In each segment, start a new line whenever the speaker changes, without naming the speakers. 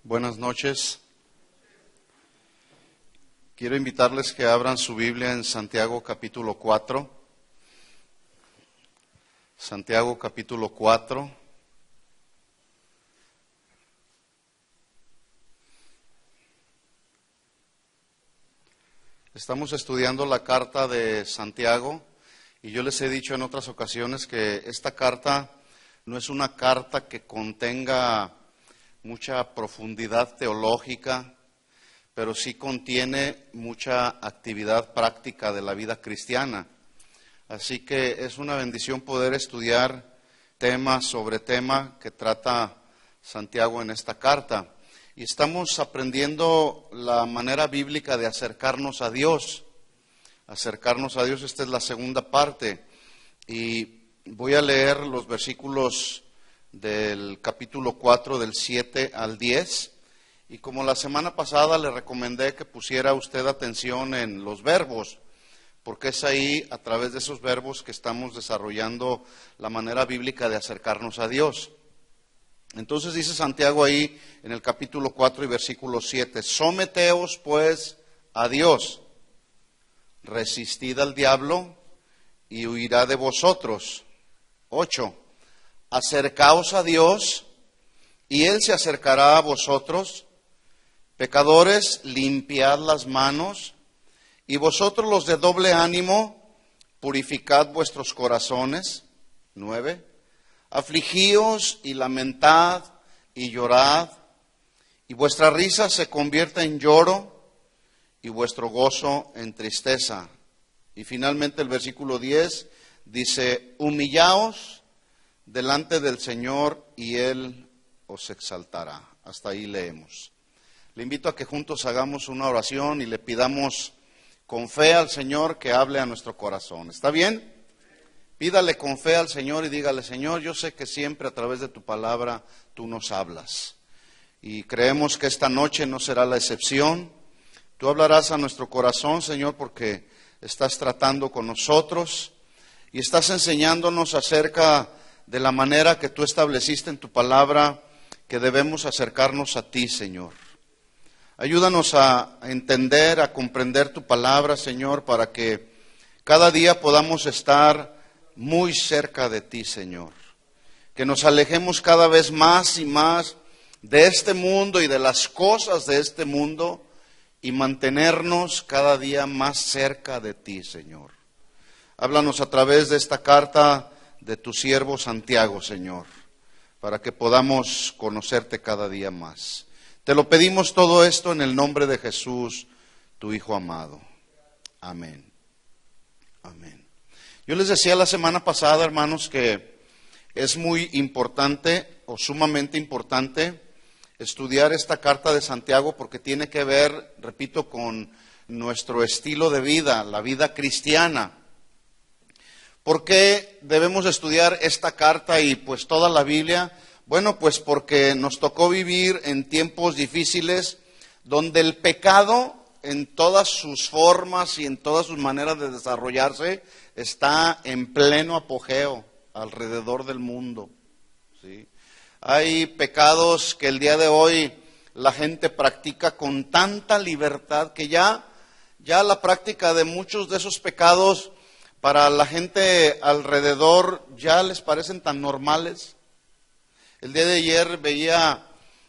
Buenas noches. Quiero invitarles que abran su Biblia en Santiago capítulo 4. Santiago capítulo 4. Estamos estudiando la carta de Santiago y yo les he dicho en otras ocasiones que esta carta no es una carta que contenga mucha profundidad teológica, pero sí contiene mucha actividad práctica de la vida cristiana. Así que es una bendición poder estudiar tema sobre tema que trata Santiago en esta carta. Y estamos aprendiendo la manera bíblica de acercarnos a Dios. Acercarnos a Dios, esta es la segunda parte. Y voy a leer los versículos del capítulo 4, del 7 al 10. Y como la semana pasada le recomendé que pusiera usted atención en los verbos, porque es ahí, a través de esos verbos, que estamos desarrollando la manera bíblica de acercarnos a Dios. Entonces dice Santiago ahí en el capítulo 4 y versículo 7, someteos pues a Dios, resistid al diablo y huirá de vosotros. 8, acercaos a Dios y Él se acercará a vosotros. Pecadores, limpiad las manos, y vosotros los de doble ánimo, purificad vuestros corazones. 9, afligíos y lamentad y llorad, y vuestra risa se convierta en lloro, y vuestro gozo en tristeza. Y finalmente el versículo 10 dice, humillaos delante del Señor y Él os exaltará. Hasta ahí leemos. Le invito a que juntos hagamos una oración y le pidamos con fe al Señor que hable a nuestro corazón. ¿Está bien? Pídale con fe al Señor y dígale, Señor, yo sé que siempre a través de tu palabra tú nos hablas. Y creemos que esta noche no será la excepción. Tú hablarás a nuestro corazón, Señor, porque estás tratando con nosotros y estás enseñándonos acerca de la manera que tú estableciste en tu palabra que debemos acercarnos a ti, Señor. Ayúdanos a entender, a comprender tu palabra, Señor, para que cada día podamos estar muy cerca de ti, Señor. Que nos alejemos cada vez más y más de este mundo y de las cosas de este mundo y mantenernos cada día más cerca de ti, Señor. Háblanos a través de esta carta de tu siervo Santiago, Señor, para que podamos conocerte cada día más. Te lo pedimos todo esto en el nombre de Jesús, tu Hijo amado. Amén. Amén. Yo les decía la semana pasada, hermanos, que es muy importante o sumamente importante estudiar esta carta de Santiago porque tiene que ver, repito, con nuestro estilo de vida, la vida cristiana. ¿Por qué debemos estudiar esta carta y pues toda la Biblia? Bueno, pues porque nos tocó vivir en tiempos difíciles donde el pecado en todas sus formas y en todas sus maneras de desarrollarse está en pleno apogeo alrededor del mundo, ¿sí? Hay pecados que el día de hoy la gente practica con tanta libertad que ya la práctica de muchos de esos pecados para la gente alrededor ya les parecen tan normales. El día de ayer veía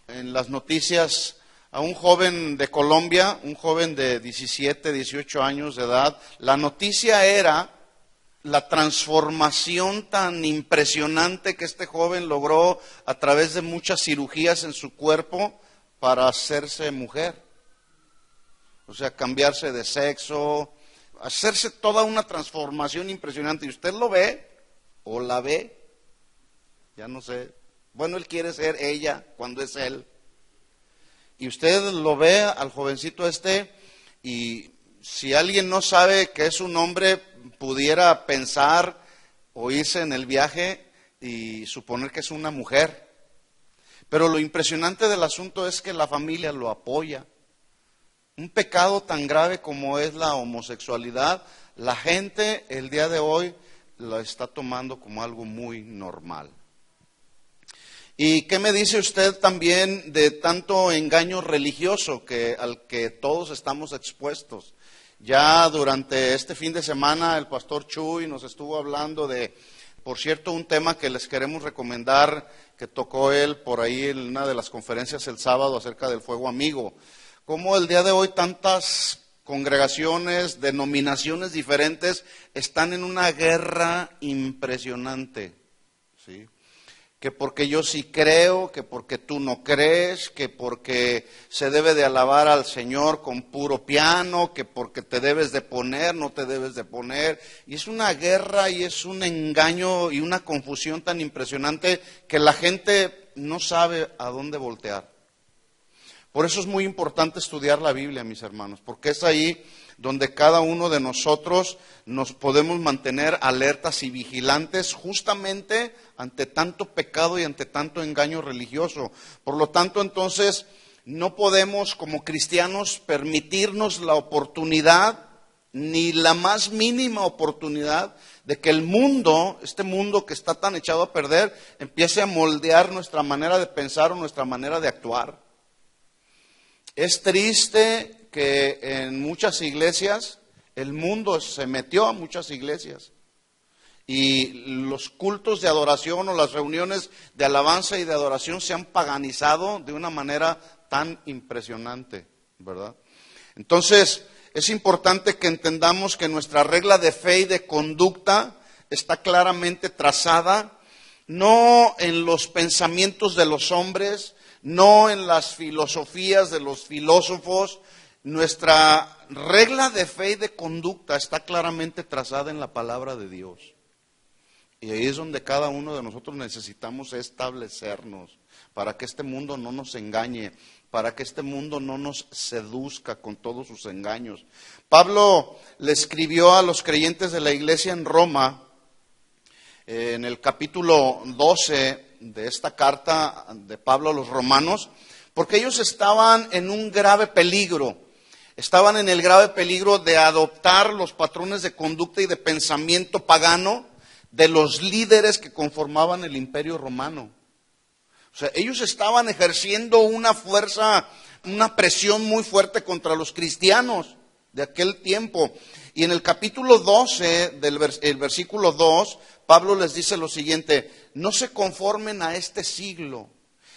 en las noticias a un joven de Colombia, un joven de 17, 18 años de edad. La noticia era la transformación tan impresionante que este joven logró a través de muchas cirugías en su cuerpo para hacerse mujer. O sea, cambiarse de sexo, hacerse toda una transformación impresionante. Y usted lo ve o la ve, ya no sé. Bueno, él quiere ser ella cuando es él. Y usted lo ve al jovencito y si alguien no sabe que es un hombre, pudiera pensar o irse en el viaje y suponer que es una mujer. Pero lo impresionante del asunto es que la familia lo apoya. Un pecado tan grave como es la homosexualidad, la gente el día de hoy lo está tomando como algo muy normal. ¿Y qué me dice usted también de tanto engaño religioso al que todos estamos expuestos? Ya durante este fin de semana el pastor Chuy nos estuvo hablando de, por cierto, un tema que les queremos recomendar, que tocó él por ahí en una de las conferencias el sábado acerca del fuego amigo. Cómo el día de hoy tantas congregaciones, denominaciones diferentes están en una guerra impresionante, ¿sí? Que porque yo sí creo, que porque tú no crees, que porque se debe de alabar al Señor con puro piano, que porque te debes de poner, no te debes de poner. Y es una guerra y es un engaño y una confusión tan impresionante que la gente no sabe a dónde voltear. Por eso es muy importante estudiar la Biblia, mis hermanos, porque es ahí donde cada uno de nosotros nos podemos mantener alertas y vigilantes justamente ante tanto pecado y ante tanto engaño religioso. Por lo tanto, entonces, no podemos como cristianos permitirnos la oportunidad, ni la más mínima oportunidad, de que el mundo, este mundo que está tan echado a perder, empiece a moldear nuestra manera de pensar o nuestra manera de actuar. Es triste que en muchas iglesias, el mundo se metió a muchas iglesias y los cultos de adoración o las reuniones de alabanza y de adoración se han paganizado de una manera tan impresionante, ¿verdad? Entonces, es importante que entendamos que nuestra regla de fe y de conducta está claramente trazada, no en los pensamientos de los hombres, no en las filosofías de los filósofos. Nuestra regla de fe y de conducta está claramente trazada en la palabra de Dios. Y ahí es donde cada uno de nosotros necesitamos establecernos para que este mundo no nos engañe, para que este mundo no nos seduzca con todos sus engaños. Pablo le escribió a los creyentes de la iglesia en Roma, en el capítulo 12 de esta carta de Pablo a los romanos, porque ellos estaban en un grave peligro. Estaban en el grave peligro de adoptar los patrones de conducta y de pensamiento pagano de los líderes que conformaban el imperio romano. O sea, ellos estaban ejerciendo una fuerza, una presión muy fuerte contra los cristianos de aquel tiempo. Y en el capítulo 12, el versículo 2, Pablo les dice lo siguiente: no se conformen a este siglo,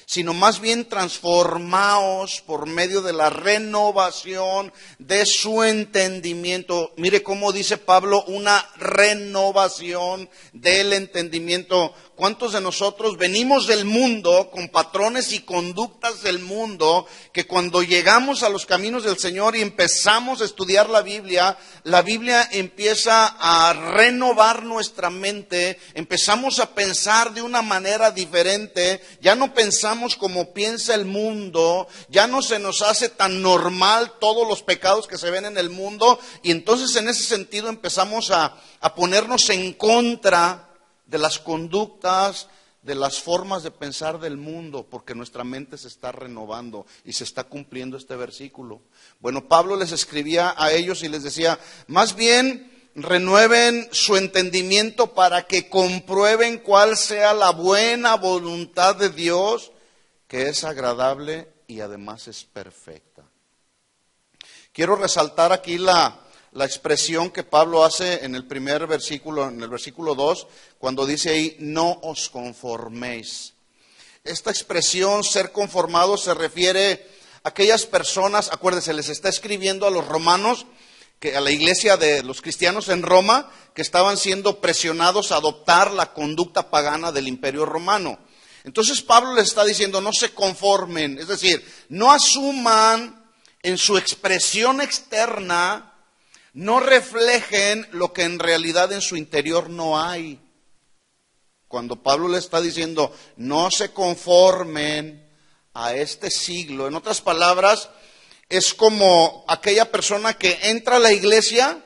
sino más bien transformaos por medio de la renovación de su entendimiento. Mire cómo dice Pablo, una renovación del entendimiento. ¿Cuántos de nosotros venimos del mundo con patrones y conductas del mundo que cuando llegamos a los caminos del Señor y empezamos a estudiar la Biblia empieza a renovar nuestra mente, empezamos a pensar de una manera diferente, ya no pensamos como piensa el mundo, ya no se nos hace tan normal todos los pecados que se ven en el mundo, y entonces en ese sentido empezamos a ponernos en contra de las conductas, de las formas de pensar del mundo, porque nuestra mente se está renovando y se está cumpliendo este versículo. Bueno, Pablo les escribía a ellos y les decía, más bien renueven su entendimiento para que comprueben cuál sea la buena voluntad de Dios, que es agradable y además es perfecta. Quiero resaltar aquí la expresión que Pablo hace en el primer versículo, en el versículo 2, cuando dice ahí, no os conforméis. Esta expresión, ser conformado, se refiere a aquellas personas, acuérdense, les está escribiendo a los romanos, a la iglesia de los cristianos en Roma, que estaban siendo presionados a adoptar la conducta pagana del imperio romano. Entonces Pablo les está diciendo, no se conformen, es decir, no asuman en su expresión externa, no reflejen lo que en realidad en su interior no hay. Cuando Pablo le está diciendo, no se conformen a este siglo. En otras palabras, es como aquella persona que entra a la iglesia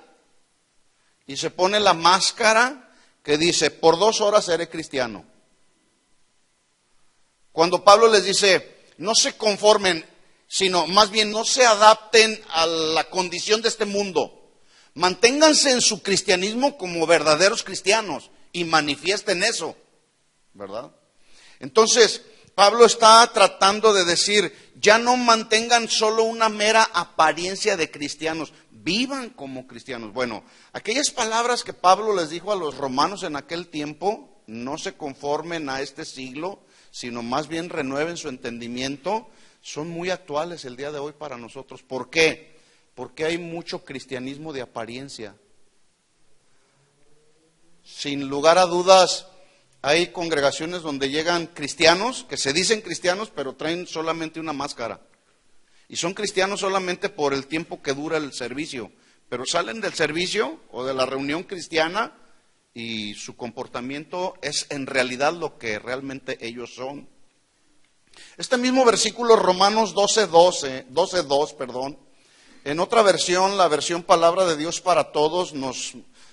y se pone la máscara que dice, por 2 horas seré cristiano. Cuando Pablo les dice, no se conformen, sino más bien no se adapten a la condición de este mundo. Manténganse en su cristianismo como verdaderos cristianos y manifiesten eso, ¿verdad? Entonces, Pablo está tratando de decir, ya no mantengan solo una mera apariencia de cristianos, vivan como cristianos. Bueno, aquellas palabras que Pablo les dijo a los romanos en aquel tiempo, no se conformen a este siglo, sino más bien renueven su entendimiento, son muy actuales el día de hoy para nosotros. ¿Por qué? Porque hay mucho cristianismo de apariencia. Sin lugar a dudas, hay congregaciones donde llegan cristianos, que se dicen cristianos, pero traen solamente una máscara. Y son cristianos solamente por el tiempo que dura el servicio. Pero salen del servicio o de la reunión cristiana y su comportamiento es en realidad lo que realmente ellos son. Este mismo versículo, Romanos 12:2, en otra versión, la versión Palabra de Dios para Todos,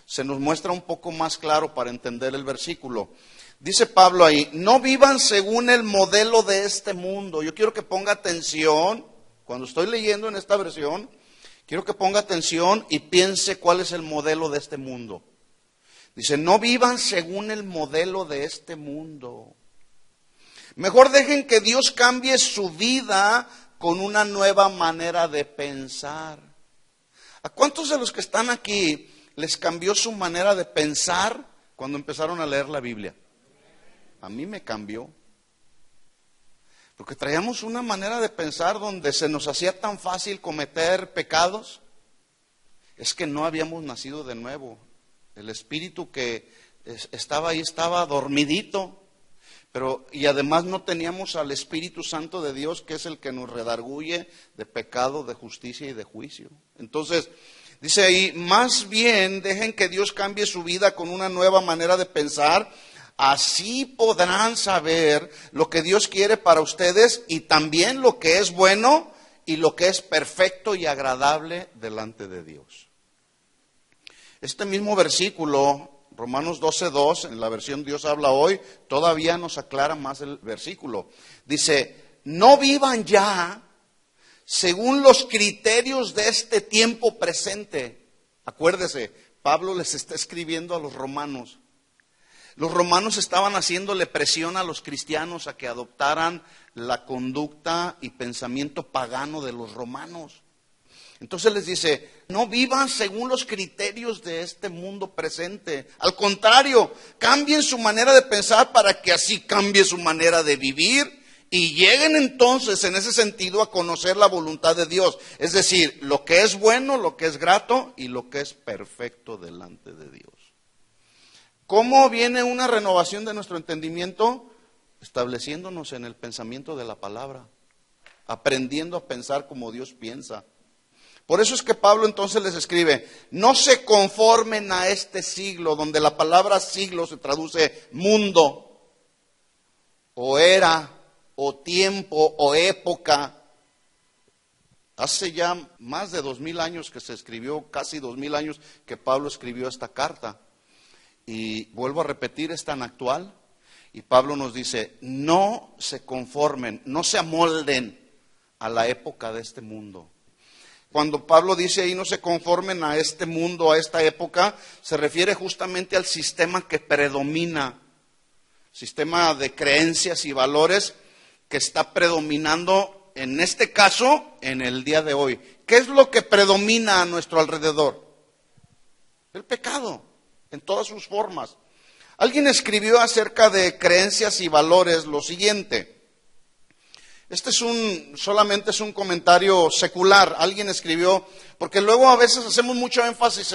se nos muestra un poco más claro para entender el versículo. Dice Pablo ahí, no vivan según el modelo de este mundo. Yo quiero que ponga atención, cuando estoy leyendo en esta versión, quiero que ponga atención y piense cuál es el modelo de este mundo. Dice, no vivan según el modelo de este mundo. Mejor dejen que Dios cambie su vida con una nueva manera de pensar. ¿A cuántos de los que están aquí les cambió su manera de pensar cuando empezaron a leer la Biblia? A mí me cambió. Porque traíamos una manera de pensar donde se nos hacía tan fácil cometer pecados. Es que no habíamos nacido de nuevo. El espíritu que estaba ahí estaba dormidito. Y además no teníamos al Espíritu Santo de Dios, que es el que nos redarguye de pecado, de justicia y de juicio. Entonces, dice ahí, más bien dejen que Dios cambie su vida con una nueva manera de pensar. Así podrán saber lo que Dios quiere para ustedes y también lo que es bueno y lo que es perfecto y agradable delante de Dios. Este mismo versículo, Romanos 12:2, en la versión Dios habla hoy, todavía nos aclara más el versículo. Dice, no vivan ya según los criterios de este tiempo presente. Acuérdese, Pablo les está escribiendo a los romanos. Los romanos estaban haciéndole presión a los cristianos a que adoptaran la conducta y pensamiento pagano de los romanos. Entonces les dice, no vivan según los criterios de este mundo presente. Al contrario, cambien su manera de pensar para que así cambie su manera de vivir y lleguen entonces en ese sentido a conocer la voluntad de Dios. Es decir, lo que es bueno, lo que es grato y lo que es perfecto delante de Dios. ¿Cómo viene una renovación de nuestro entendimiento? Estableciéndonos en el pensamiento de la palabra, aprendiendo a pensar como Dios piensa. Por eso es que Pablo entonces les escribe, no se conformen a este siglo, donde la palabra siglo se traduce mundo, o era, o tiempo, o época. Hace ya más de 2000 años que se escribió, casi 2000 años que Pablo escribió esta carta. Y vuelvo a repetir, es tan actual. Y Pablo nos dice, no se conformen, no se amolden a la época de este mundo. Cuando Pablo dice ahí no se conformen a este mundo, a esta época, se refiere justamente al sistema que predomina, sistema de creencias y valores que está predominando, en este caso, en el día de hoy. ¿Qué es lo que predomina a nuestro alrededor? El pecado, en todas sus formas. Alguien escribió acerca de creencias y valores lo siguiente. Este solamente es un comentario secular. Alguien escribió, porque luego a veces hacemos mucho énfasis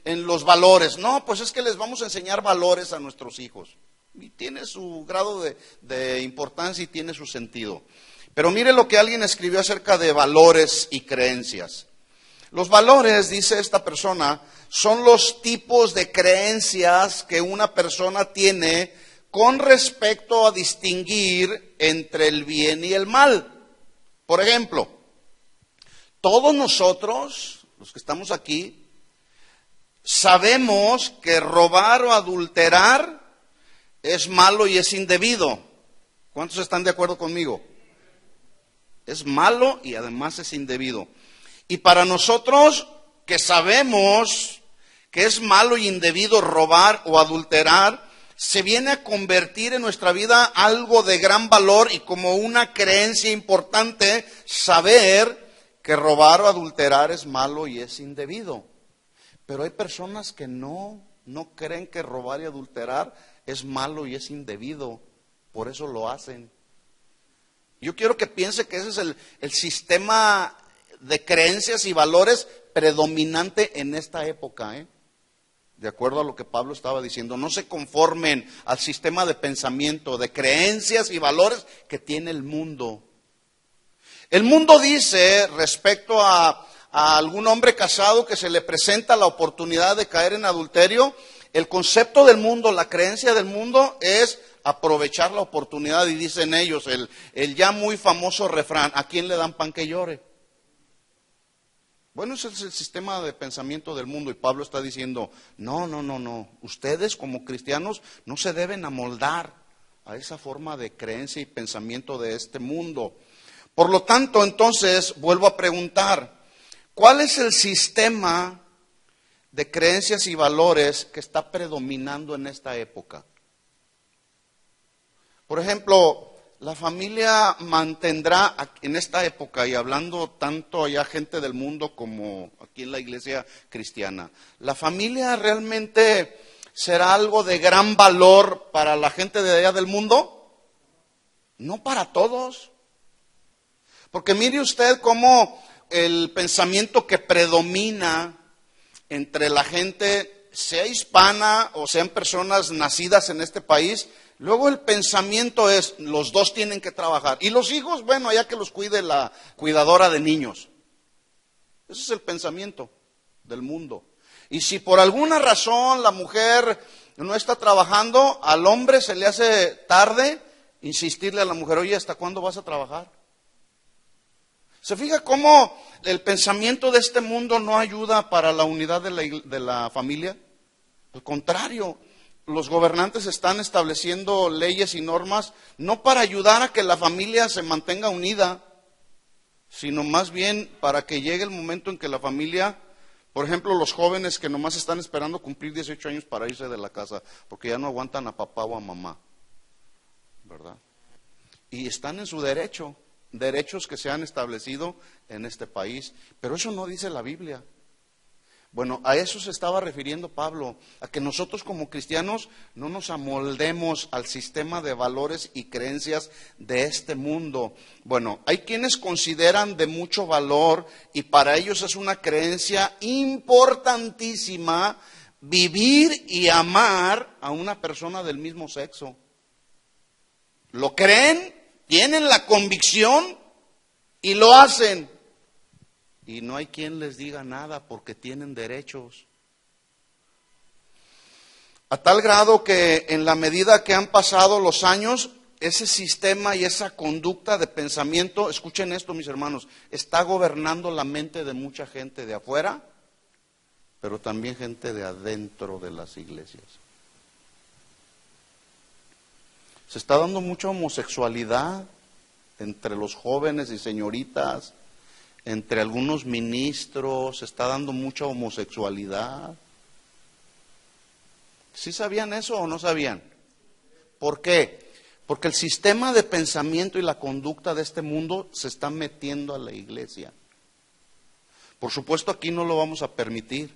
en los valores. No, pues es que les vamos a enseñar valores a nuestros hijos. Y tiene su grado de importancia y tiene su sentido. Pero mire lo que alguien escribió acerca de valores y creencias. Los valores, dice esta persona, son los tipos de creencias que una persona tiene con respecto a distinguir entre el bien y el mal. Por ejemplo, todos nosotros, los que estamos aquí, sabemos que robar o adulterar es malo y es indebido. ¿Cuántos están de acuerdo conmigo? Es malo y además es indebido. Y para nosotros que sabemos que es malo y indebido robar o adulterar, se viene a convertir en nuestra vida algo de gran valor y como una creencia importante saber que robar o adulterar es malo y es indebido. Pero hay personas que no creen que robar y adulterar es malo y es indebido, por eso lo hacen. Yo quiero que piense que ese es el sistema de creencias y valores predominante en esta época, de acuerdo a lo que Pablo estaba diciendo. No se conformen al sistema de pensamiento, de creencias y valores que tiene el mundo. El mundo dice respecto a algún hombre casado que se le presenta la oportunidad de caer en adulterio, el concepto del mundo, la creencia del mundo es aprovechar la oportunidad, y dicen ellos, el ya muy famoso refrán: ¿a quién le dan pan que llore? Bueno, ese es el sistema de pensamiento del mundo, y Pablo está diciendo, no, ustedes como cristianos no se deben amoldar a esa forma de creencia y pensamiento de este mundo. Por lo tanto, entonces, vuelvo a preguntar, ¿cuál es el sistema de creencias y valores que está predominando en esta época? Por ejemplo, la familia mantendrá en esta época, y hablando tanto allá gente del mundo como aquí en la iglesia cristiana, ¿la familia realmente será algo de gran valor para la gente de allá del mundo? No para todos. Porque mire usted cómo el pensamiento que predomina entre la gente, sea hispana o sean personas nacidas en este país, luego el pensamiento es, los dos tienen que trabajar. Y los hijos, bueno, allá que los cuide la cuidadora de niños. Ese es el pensamiento del mundo. Y si por alguna razón la mujer no está trabajando, al hombre se le hace tarde insistirle a la mujer, oye, ¿hasta cuándo vas a trabajar? ¿Se fija cómo el pensamiento de este mundo no ayuda para la unidad de la familia? Al contrario, los gobernantes están estableciendo leyes y normas no para ayudar a que la familia se mantenga unida, sino más bien para que llegue el momento en que la familia, por ejemplo, los jóvenes que nomás están esperando cumplir 18 años para irse de la casa, porque ya no aguantan a papá o a mamá, ¿verdad? Y están en su derecho. Derechos que se han establecido en este país, pero eso no dice la Biblia. Bueno, a eso se estaba refiriendo Pablo, a que nosotros como cristianos no nos amoldemos al sistema de valores y creencias de este mundo. Bueno, hay quienes consideran de mucho valor y para ellos es una creencia importantísima vivir y amar a una persona del mismo sexo. ¿Lo creen? Tienen la convicción y lo hacen. Y no hay quien les diga nada porque tienen derechos. A tal grado que en la medida que han pasado los años, ese sistema y esa conducta de pensamiento, escuchen esto mis hermanos, está gobernando la mente de mucha gente de afuera, pero también gente de adentro de las iglesias. Se está dando mucha homosexualidad entre los jóvenes y señoritas, entre algunos ministros, se está dando mucha homosexualidad. ¿Sí sabían eso o no sabían? ¿Por qué? Porque el sistema de pensamiento y la conducta de este mundo se está metiendo a la iglesia. Por supuesto, aquí no lo vamos a permitir.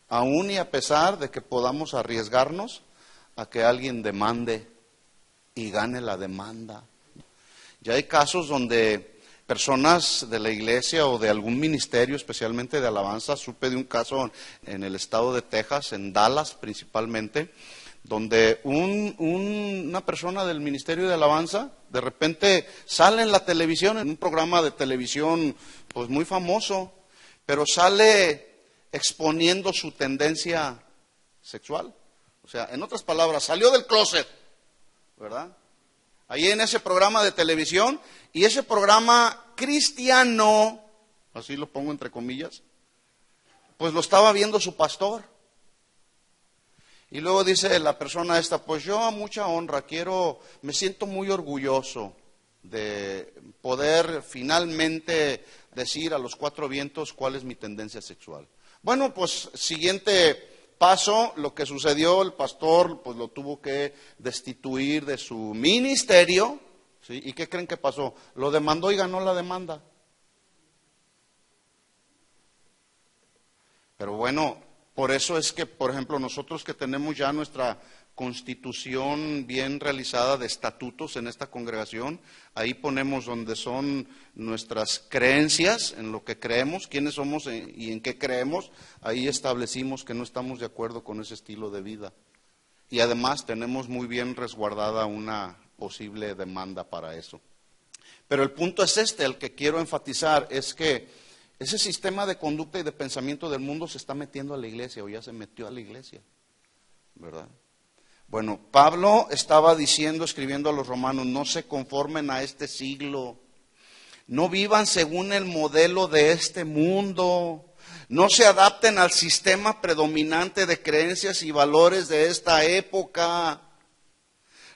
Aún y a pesar de que podamos arriesgarnos a que alguien demande y gane la demanda. Ya hay casos donde personas de la iglesia o de algún ministerio, especialmente de alabanza, supe de un caso en el estado de Texas, en Dallas principalmente, donde una persona del ministerio de alabanza de repente sale en la televisión, en un programa de televisión pues muy famoso, pero sale exponiendo su tendencia sexual. O sea, en otras palabras, salió del closet, ¿verdad? Ahí en ese programa de televisión, y ese programa cristiano, así lo pongo entre comillas, pues lo estaba viendo su pastor. Y luego dice la persona esta, pues yo a mucha honra me siento muy orgulloso de poder finalmente decir a los cuatro vientos cuál es mi tendencia sexual. Bueno, pues siguiente pasó lo que sucedió, el pastor pues lo tuvo que destituir de su ministerio, ¿sí? ¿Y qué creen que pasó? Lo demandó y ganó la demanda. Pero bueno, por eso es que, por ejemplo, nosotros que tenemos ya nuestra constitución bien realizada de estatutos en esta congregación, ahí ponemos donde son nuestras creencias, en lo que creemos, quiénes somos y en qué creemos, ahí establecimos que no estamos de acuerdo con ese estilo de vida. Y además tenemos muy bien resguardada una posible demanda para eso. Pero el punto es el que quiero enfatizar, es que ese sistema de conducta y de pensamiento del mundo se está metiendo a la iglesia, o ya se metió a la iglesia, ¿verdad? Bueno, Pablo estaba diciendo, escribiendo a los romanos, no se conformen a este siglo, no vivan según el modelo de este mundo, no se adapten al sistema predominante de creencias y valores de esta época,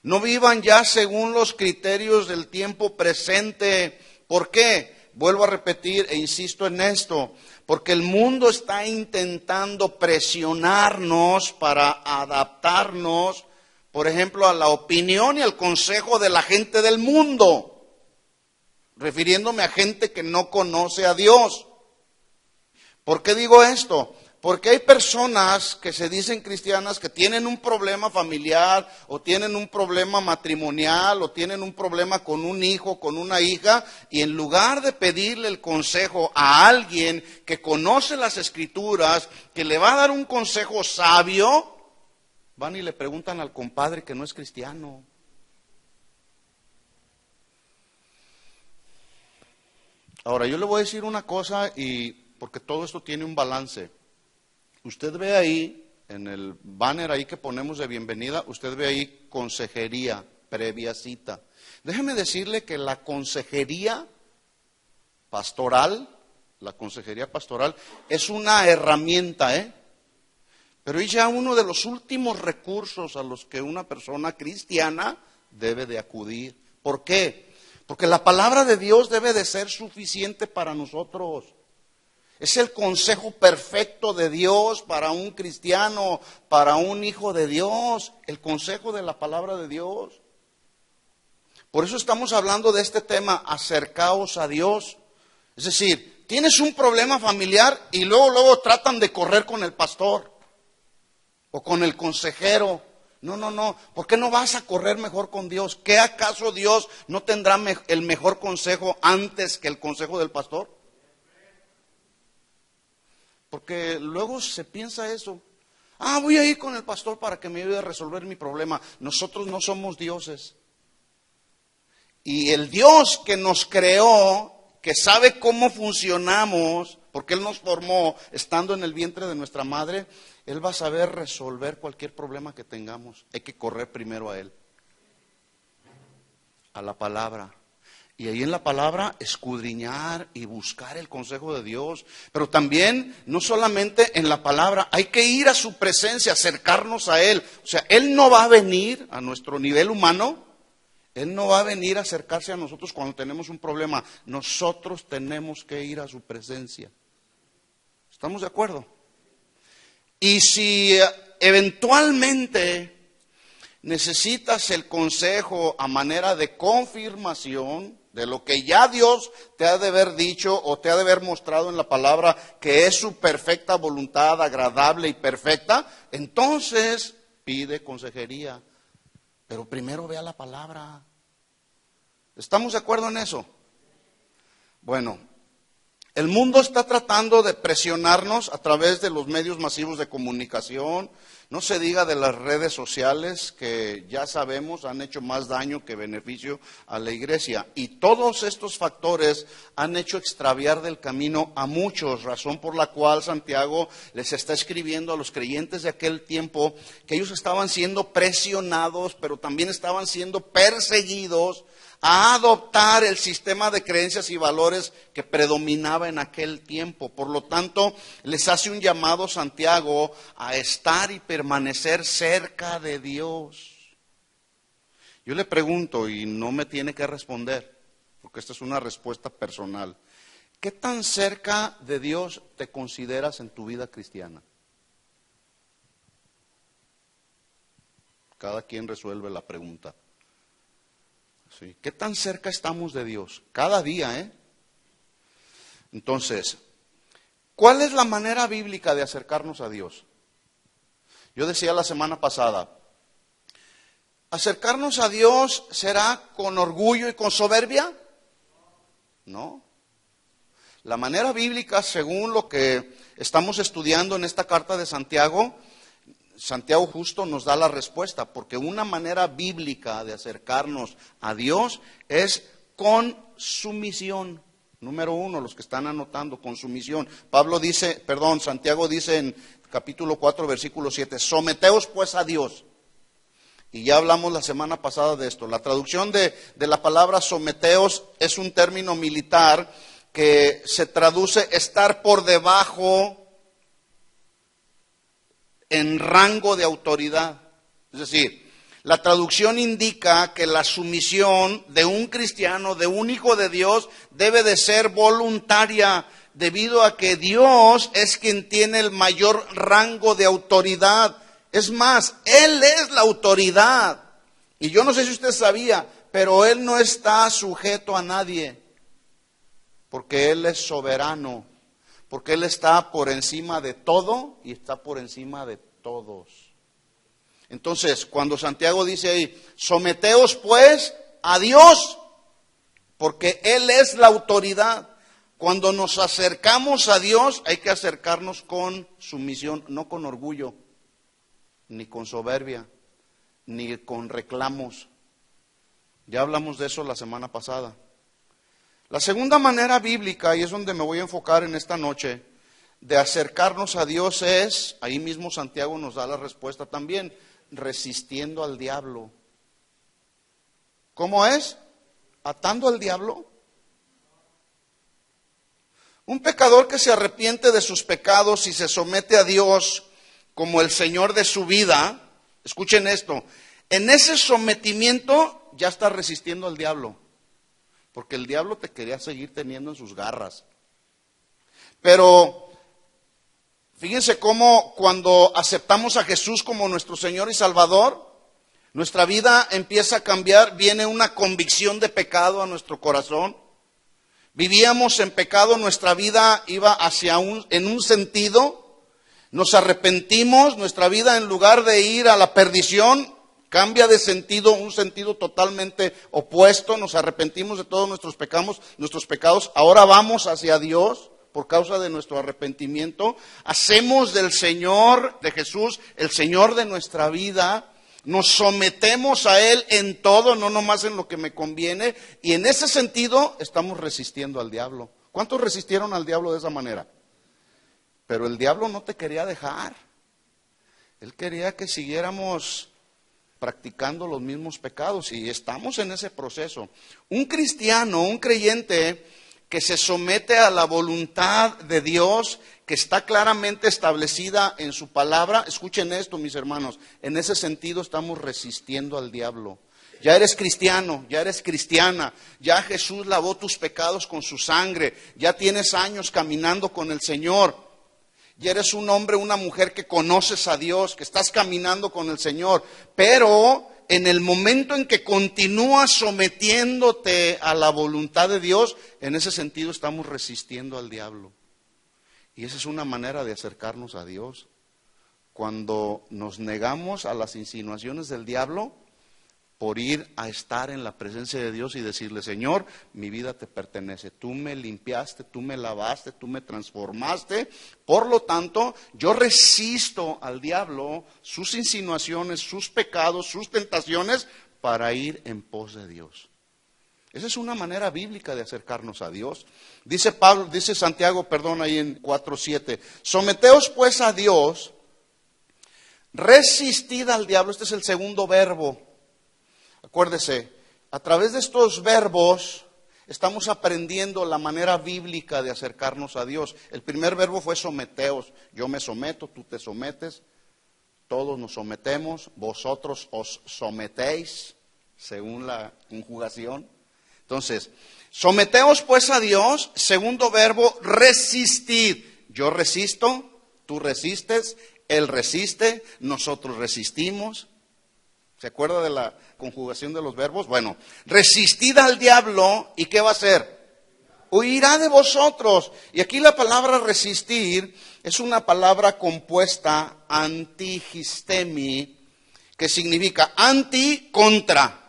no vivan ya según los criterios del tiempo presente. ¿Por qué? Vuelvo a repetir e insisto en esto, porque el mundo está intentando presionarnos para adaptarnos, por ejemplo, a la opinión y al consejo de la gente del mundo, refiriéndome a gente que no conoce a Dios. ¿Por qué digo esto? Porque hay personas que se dicen cristianas que tienen un problema familiar o tienen un problema matrimonial o tienen un problema con un hijo, con una hija, y en lugar de pedirle el consejo a alguien que conoce las Escrituras, que le va a dar un consejo sabio, van y le preguntan al compadre que no es cristiano. Ahora, yo le voy a decir una cosa, y porque todo esto tiene un balance. Usted ve ahí, en el banner ahí que ponemos de bienvenida, usted ve ahí consejería, previa cita. Déjeme decirle que la consejería pastoral es una herramienta, pero es ya uno de los últimos recursos a los que una persona cristiana debe de acudir. ¿Por qué? Porque la palabra de Dios debe de ser suficiente para nosotros. Es el consejo perfecto de Dios para un cristiano, para un hijo de Dios, el consejo de la palabra de Dios. Por eso estamos hablando de este tema, acercaos a Dios. Es decir, tienes un problema familiar y luego tratan de correr con el pastor o con el consejero. No, ¿por qué no vas a correr mejor con Dios? ¿Qué acaso Dios no tendrá el mejor consejo antes que el consejo del pastor? Porque luego se piensa eso. Voy a ir con el pastor para que me ayude a resolver mi problema. Nosotros no somos dioses. Y el Dios que nos creó, que sabe cómo funcionamos, porque Él nos formó estando en el vientre de nuestra madre, Él va a saber resolver cualquier problema que tengamos. Hay que correr primero a Él, a la palabra. Y ahí en la palabra escudriñar y buscar el consejo de Dios. Pero también, no solamente en la palabra, hay que ir a su presencia, acercarnos a Él. O sea, Él no va a venir a nuestro nivel humano, Él no va a venir a acercarse a nosotros cuando tenemos un problema. Nosotros tenemos que ir a su presencia. ¿Estamos de acuerdo? Y si eventualmente necesitas el consejo a manera de confirmación de lo que ya Dios te ha de haber dicho o te ha de haber mostrado en la palabra, que es su perfecta voluntad, agradable y perfecta, entonces pide consejería. Pero primero vea la palabra. ¿Estamos de acuerdo en eso? Bueno, el mundo está tratando de presionarnos a través de los medios masivos de comunicación, no se diga de las redes sociales, que ya sabemos han hecho más daño que beneficio a la iglesia. Y todos estos factores han hecho extraviar del camino a muchos, razón por la cual Santiago les está escribiendo a los creyentes de aquel tiempo que ellos estaban siendo presionados, pero también estaban siendo perseguidos a adoptar el sistema de creencias y valores que predominaba en aquel tiempo. Por lo tanto, les hace un llamado Santiago a estar y permanecer cerca de Dios. Yo le pregunto, y no me tiene que responder, porque esta es una respuesta personal, ¿qué tan cerca de Dios te consideras en tu vida cristiana? Cada quien resuelve la pregunta. ¿Sí? ¿Qué tan cerca estamos de Dios? Cada día, ¿eh? Entonces, ¿cuál es la manera bíblica de acercarnos a Dios? Yo decía la semana pasada, ¿acercarnos a Dios será con orgullo y con soberbia? No. La manera bíblica, según lo que estamos estudiando en esta carta de Santiago, Santiago justo nos da la respuesta, porque una manera bíblica de acercarnos a Dios es con sumisión. Número uno, los que están anotando, con sumisión. Santiago dice en capítulo 4, versículo 7, someteos pues a Dios. Y ya hablamos la semana pasada de esto. La traducción de la palabra someteos es un término militar que se traduce estar por debajo en rango de autoridad. Es decir, la traducción indica que la sumisión de un cristiano, de un hijo de Dios, debe de ser voluntaria, debido a que Dios es quien tiene el mayor rango de autoridad. Es más, Él es la autoridad. Y yo no sé si usted sabía, pero Él no está sujeto a nadie, porque Él es soberano, porque Él está por encima de todo y está por encima de todos. Entonces, cuando Santiago dice ahí, someteos pues a Dios, porque Él es la autoridad. Cuando nos acercamos a Dios, hay que acercarnos con sumisión, no con orgullo, ni con soberbia, ni con reclamos. Ya hablamos de eso la semana pasada. La segunda manera bíblica, y es donde me voy a enfocar en esta noche, de acercarnos a Dios es, ahí mismo Santiago nos da la respuesta también, resistiendo al diablo. ¿Cómo es? ¿Atando al diablo? Un pecador que se arrepiente de sus pecados y se somete a Dios como el Señor de su vida, escuchen esto, en ese sometimiento ya está resistiendo al diablo, porque el diablo te quería seguir teniendo en sus garras. Pero fíjense cómo cuando aceptamos a Jesús como nuestro Señor y Salvador, nuestra vida empieza a cambiar, viene una convicción de pecado a nuestro corazón. Vivíamos en pecado, nuestra vida iba en un sentido. Nos arrepentimos, nuestra vida en lugar de ir a la perdición, cambia de sentido, un sentido totalmente opuesto. Nos arrepentimos de todos nuestros pecados, ahora vamos hacia Dios por causa de nuestro arrepentimiento. Hacemos del Señor, de Jesús, el Señor de nuestra vida. Nos sometemos a Él en todo, no nomás en lo que me conviene. Y en ese sentido estamos resistiendo al diablo. ¿Cuántos resistieron al diablo de esa manera? Pero el diablo no te quería dejar. Él quería que siguiéramos practicando los mismos pecados y estamos en ese proceso. Un cristiano, un creyente que se somete a la voluntad de Dios, que está claramente establecida en su palabra, escuchen esto, mis hermanos, en ese sentido estamos resistiendo al diablo. Ya eres cristiano, ya eres cristiana, ya Jesús lavó tus pecados con su sangre, ya tienes años caminando con el Señor. Y eres un hombre, una mujer que conoces a Dios, que estás caminando con el Señor. Pero en el momento en que continúas sometiéndote a la voluntad de Dios, en ese sentido estamos resistiendo al diablo. Y esa es una manera de acercarnos a Dios. Cuando nos negamos a las insinuaciones del diablo, por ir a estar en la presencia de Dios y decirle, Señor, mi vida te pertenece, tú me limpiaste, tú me lavaste, tú me transformaste, por lo tanto, yo resisto al diablo, sus insinuaciones, sus pecados, sus tentaciones, para ir en pos de Dios. Esa es una manera bíblica de acercarnos a Dios. Dice Santiago, ahí en 4:7, someteos pues a Dios, resistid al diablo, este es el segundo verbo. Acuérdese, a través de estos verbos estamos aprendiendo la manera bíblica de acercarnos a Dios. El primer verbo fue someteos. Yo me someto, tú te sometes, todos nos sometemos, vosotros os sometéis, según la conjugación. Entonces, someteos pues a Dios. Segundo verbo, resistid. Yo resisto, tú resistes, Él resiste, nosotros resistimos. ¿Se acuerda de la conjugación de los verbos? Bueno, resistid al diablo, ¿y qué va a hacer? Huirá de vosotros. Y aquí la palabra resistir es una palabra compuesta antihistemi, que significa anti, contra,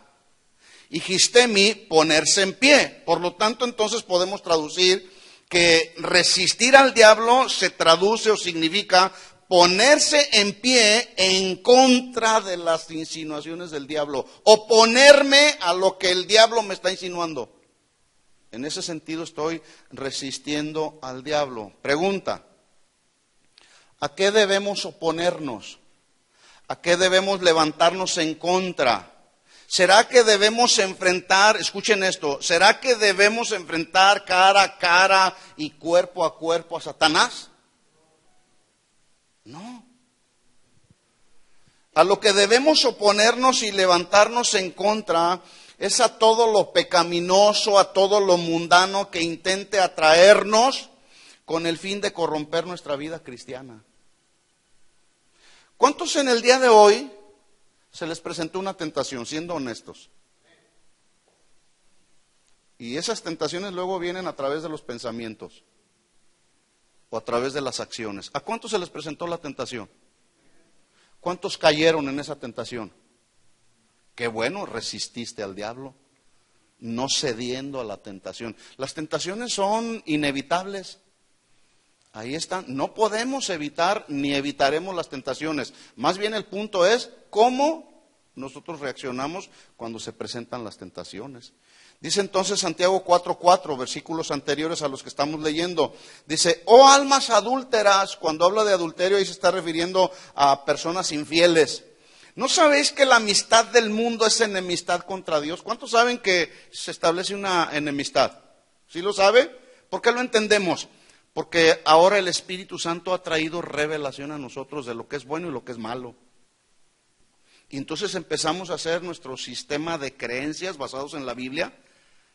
y histemi, ponerse en pie. Por lo tanto, entonces podemos traducir que resistir al diablo se traduce o significa ponerse en pie en contra de las insinuaciones del diablo, oponerme a lo que el diablo me está insinuando. En ese sentido estoy resistiendo al diablo. Pregunta, ¿a qué debemos oponernos? ¿A qué debemos levantarnos en contra? ¿Será que debemos enfrentar, escuchen esto, será que debemos enfrentar cara a cara y cuerpo a Satanás? No. A lo que debemos oponernos y levantarnos en contra es a todo lo pecaminoso, a todo lo mundano que intente atraernos con el fin de corromper nuestra vida cristiana. ¿Cuántos en el día de hoy se les presentó una tentación, siendo honestos? Y esas tentaciones luego vienen a través de los pensamientos o a través de las acciones. ¿A cuántos se les presentó la tentación? ¿Cuántos cayeron en esa tentación? Qué bueno, resististe al diablo, no cediendo a la tentación. Las tentaciones son inevitables. Ahí están. No podemos evitar ni evitaremos las tentaciones. Más bien el punto es cómo nosotros reaccionamos cuando se presentan las tentaciones. Dice entonces Santiago 4:4, versículos anteriores a los que estamos leyendo. Dice, oh almas adúlteras, cuando habla de adulterio ahí se está refiriendo a personas infieles. ¿No sabéis que la amistad del mundo es enemistad contra Dios? ¿Cuántos saben que se establece una enemistad? ¿Sí lo sabe? ¿Por qué lo entendemos? Porque ahora el Espíritu Santo ha traído revelación a nosotros de lo que es bueno y lo que es malo. Y entonces empezamos a hacer nuestro sistema de creencias basados en la Biblia,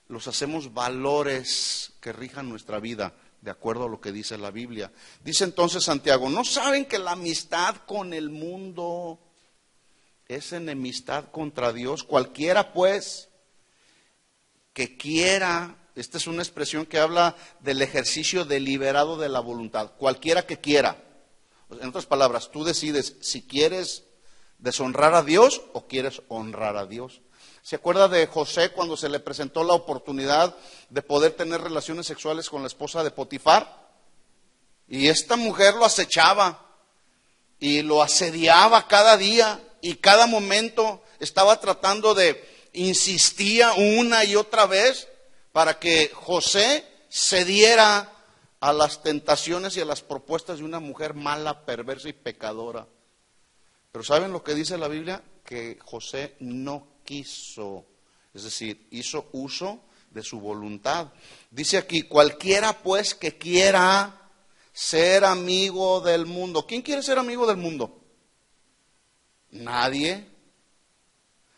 los hacemos valores que rijan nuestra vida, de acuerdo a lo que dice la Biblia. Dice entonces Santiago, ¿no saben que la amistad con el mundo es enemistad contra Dios? Cualquiera pues que quiera, esta es una expresión que habla del ejercicio deliberado de la voluntad, cualquiera que quiera. En otras palabras, tú decides si quieres deshonrar a Dios o quieres honrar a Dios. ¿Se acuerda de José cuando se le presentó la oportunidad de poder tener relaciones sexuales con la esposa de Potifar? Y esta mujer lo acechaba y lo asediaba cada día y cada momento estaba tratando insistía una y otra vez para que José cediera a las tentaciones y a las propuestas de una mujer mala, perversa y pecadora. Pero ¿saben lo que dice la Biblia? Que José no quiso, es decir, hizo uso de su voluntad. Dice aquí, cualquiera pues que quiera ser amigo del mundo. ¿Quién quiere ser amigo del mundo? Nadie.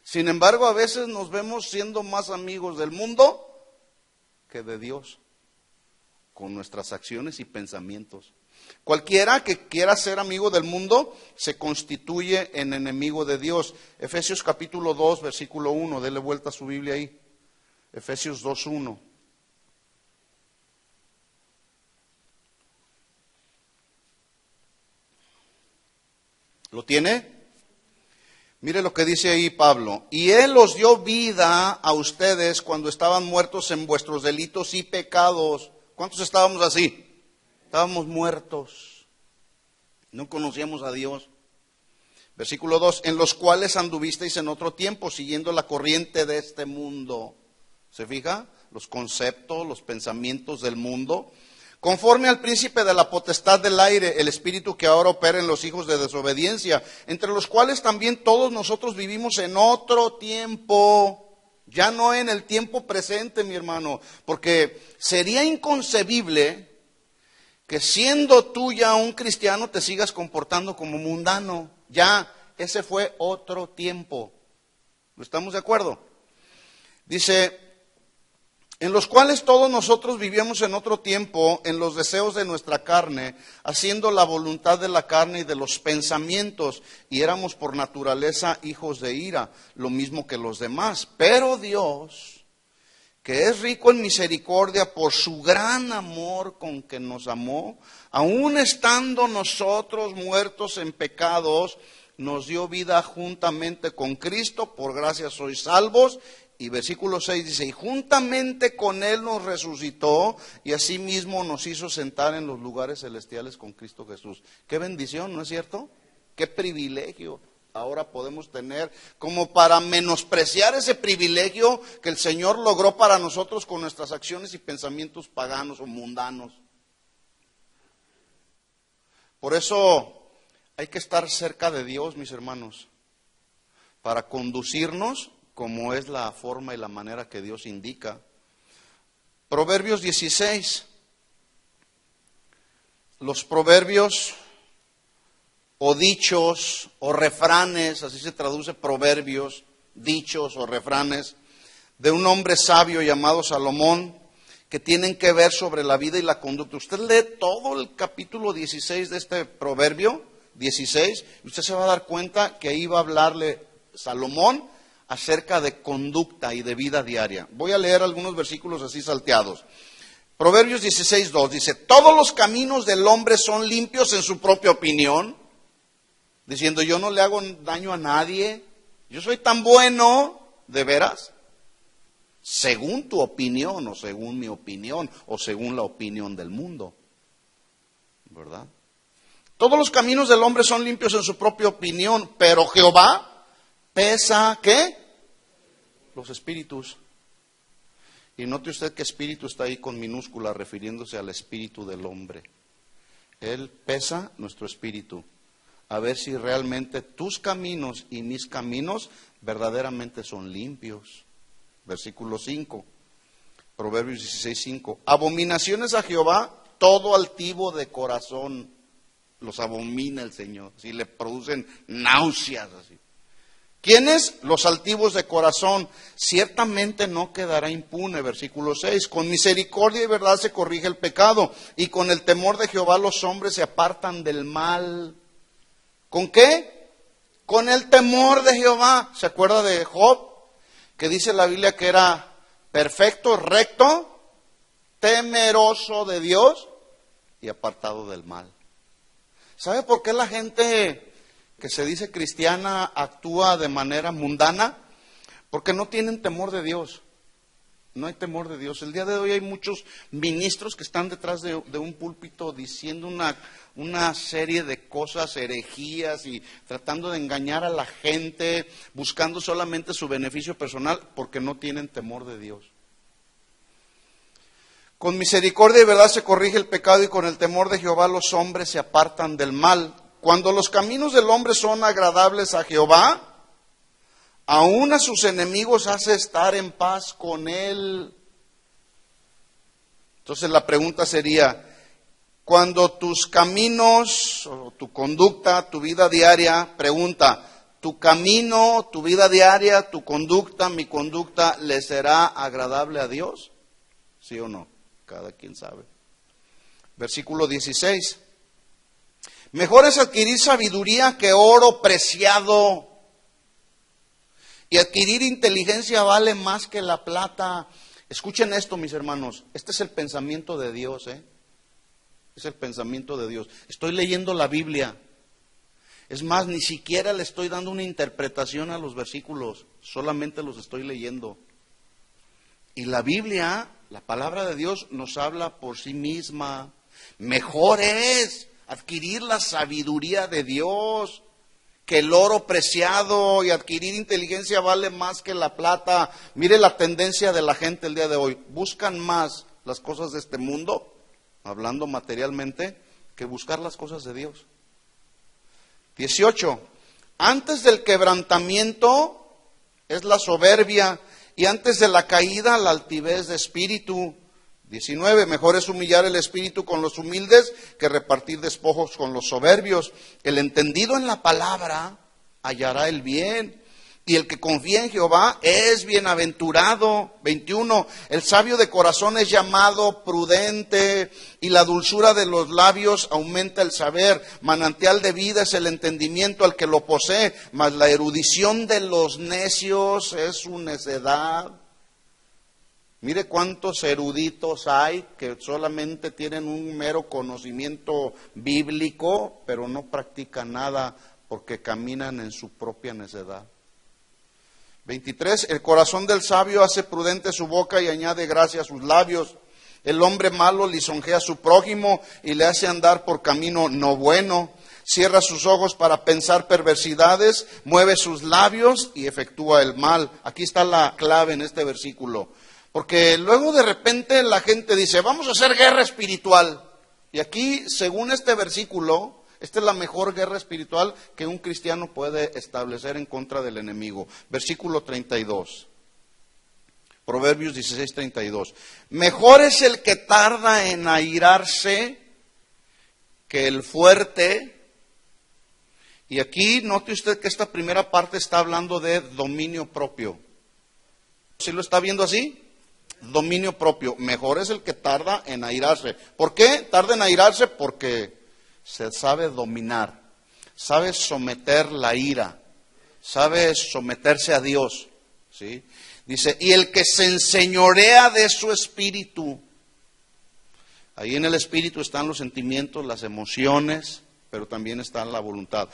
Sin embargo, a veces nos vemos siendo más amigos del mundo que de Dios, con nuestras acciones y pensamientos. Cualquiera que quiera ser amigo del mundo se constituye en enemigo de Dios. Efesios capítulo 2, versículo 1, dele vuelta a su Biblia ahí. Efesios 2:1. ¿Lo tiene? Mire lo que dice ahí Pablo. Y Él os dio vida a ustedes cuando estaban muertos en vuestros delitos y pecados. ¿Cuántos estábamos así? Estábamos muertos. No conocíamos a Dios. Versículo 2. En los cuales anduvisteis en otro tiempo, siguiendo la corriente de este mundo. ¿Se fija? Los conceptos, los pensamientos del mundo. Conforme al príncipe de la potestad del aire, el espíritu que ahora opera en los hijos de desobediencia, entre los cuales también todos nosotros vivimos en otro tiempo, ya no en el tiempo presente, mi hermano, porque sería inconcebible que siendo tú ya un cristiano te sigas comportando como mundano. Ya, ese fue otro tiempo. ¿Estamos de acuerdo? Dice, en los cuales todos nosotros vivíamos en otro tiempo en los deseos de nuestra carne, haciendo la voluntad de la carne y de los pensamientos, y éramos por naturaleza hijos de ira, lo mismo que los demás. Pero Dios, que es rico en misericordia por su gran amor con que nos amó, aun estando nosotros muertos en pecados, nos dio vida juntamente con Cristo, por gracia sois salvos. Y versículo 6 dice, y juntamente con Él nos resucitó y asimismo nos hizo sentar en los lugares celestiales con Cristo Jesús. Qué bendición, ¿no es cierto? Qué privilegio ahora podemos tener, como para menospreciar ese privilegio que el Señor logró para nosotros con nuestras acciones y pensamientos paganos o mundanos. Por eso hay que estar cerca de Dios, mis hermanos, para conducirnos como es la forma y la manera que Dios indica. Proverbios 16. Los proverbios o dichos o refranes, así se traduce proverbios, dichos o refranes, de un hombre sabio llamado Salomón, que tienen que ver sobre la vida y la conducta. Usted lee todo el capítulo 16 de este proverbio 16, y usted se va a dar cuenta que ahí va a hablarle Salomón acerca de conducta y de vida diaria. Voy a leer algunos versículos así salteados. Proverbios 16:2 dice, todos los caminos del hombre son limpios en su propia opinión, diciendo, yo no le hago daño a nadie, yo soy tan bueno, ¿de veras? Según tu opinión, o según mi opinión, o según la opinión del mundo, ¿verdad? Todos los caminos del hombre son limpios en su propia opinión, pero Jehová pesa, ¿qué? Los espíritus. Y note usted que espíritu está ahí con minúscula, refiriéndose al espíritu del hombre. Él pesa nuestro espíritu, a ver si realmente tus caminos y mis caminos verdaderamente son limpios. Versículo 5, Proverbios 16:5. Abominaciones a Jehová, todo altivo de corazón, los abomina el Señor, si le producen náuseas así. ¿Quiénes? Los altivos de corazón, ciertamente no quedará impune. Versículo 6, con misericordia y verdad se corrige el pecado, y con el temor de Jehová los hombres se apartan del mal. ¿Con qué? Con el temor de Jehová. ¿Se acuerda de Job? Que dice la Biblia que era perfecto, recto, temeroso de Dios y apartado del mal. ¿Sabe por qué la gente que se dice cristiana actúa de manera mundana? Porque no tienen temor de Dios. No hay temor de Dios. El día de hoy hay muchos ministros que están detrás de un púlpito diciendo una serie de cosas, herejías, y tratando de engañar a la gente, buscando solamente su beneficio personal, porque no tienen temor de Dios. Con misericordia y verdad se corrige el pecado, y con el temor de Jehová los hombres se apartan del mal. Cuando los caminos del hombre son agradables a Jehová, aún a sus enemigos hace estar en paz con él. Entonces la pregunta sería, cuando tus caminos, o tu conducta, tu vida diaria, pregunta, ¿tu camino, tu vida diaria, tu conducta, mi conducta, le será agradable a Dios? ¿Sí o no? Cada quien sabe. Versículo 16. Mejor es adquirir sabiduría que oro preciado, y adquirir inteligencia vale más que la plata. Escuchen esto, mis hermanos, este es el pensamiento de Dios, es el pensamiento de Dios. Estoy leyendo la Biblia. Es más, ni siquiera le estoy dando una interpretación a los versículos, solamente los estoy leyendo. Y la Biblia, la palabra de Dios, nos habla por sí misma. Mejor es adquirir la sabiduría de Dios que el oro preciado, y adquirir inteligencia vale más que la plata. Mire la tendencia de la gente el día de hoy. Buscan más las cosas de este mundo, hablando materialmente, que buscar las cosas de Dios. 18. Antes del quebrantamiento es la soberbia, y antes de la caída la altivez de espíritu. 19. Mejor es humillar el espíritu con los humildes que repartir despojos con los soberbios. El entendido en la palabra hallará el bien, Y el que confía en Jehová es bienaventurado. 21. El sabio de corazón es llamado prudente, y la dulzura de los labios aumenta el saber. Manantial de vida es el entendimiento al que lo posee, mas la erudición de los necios es su necedad. Mire cuántos eruditos hay que solamente tienen un mero conocimiento bíblico, pero no practican nada porque caminan en su propia necedad. 23. El corazón del sabio hace prudente su boca y añade gracia a sus labios. El hombre malo lisonjea a su prójimo y le hace andar por camino no bueno. Cierra sus ojos para pensar perversidades, mueve sus labios y efectúa el mal. Aquí está la clave en este versículo. Porque luego de repente la gente dice, vamos a hacer guerra espiritual. Y aquí, según este versículo, esta es la mejor guerra espiritual que un cristiano puede establecer en contra del enemigo. Versículo 32. Proverbios 16:32. Mejor es el que tarda en airarse que el fuerte. Y aquí note usted que esta primera parte está hablando de dominio propio. ¿Sí lo está viendo así? Dominio propio. Mejor es el que tarda en airarse. ¿Por qué tarda en airarse? Porque se sabe dominar, sabe someter la ira, sabe someterse a Dios, ¿sí? Dice, y el que se enseñorea de su espíritu. Ahí en el espíritu están los sentimientos, las emociones, pero también está la voluntad.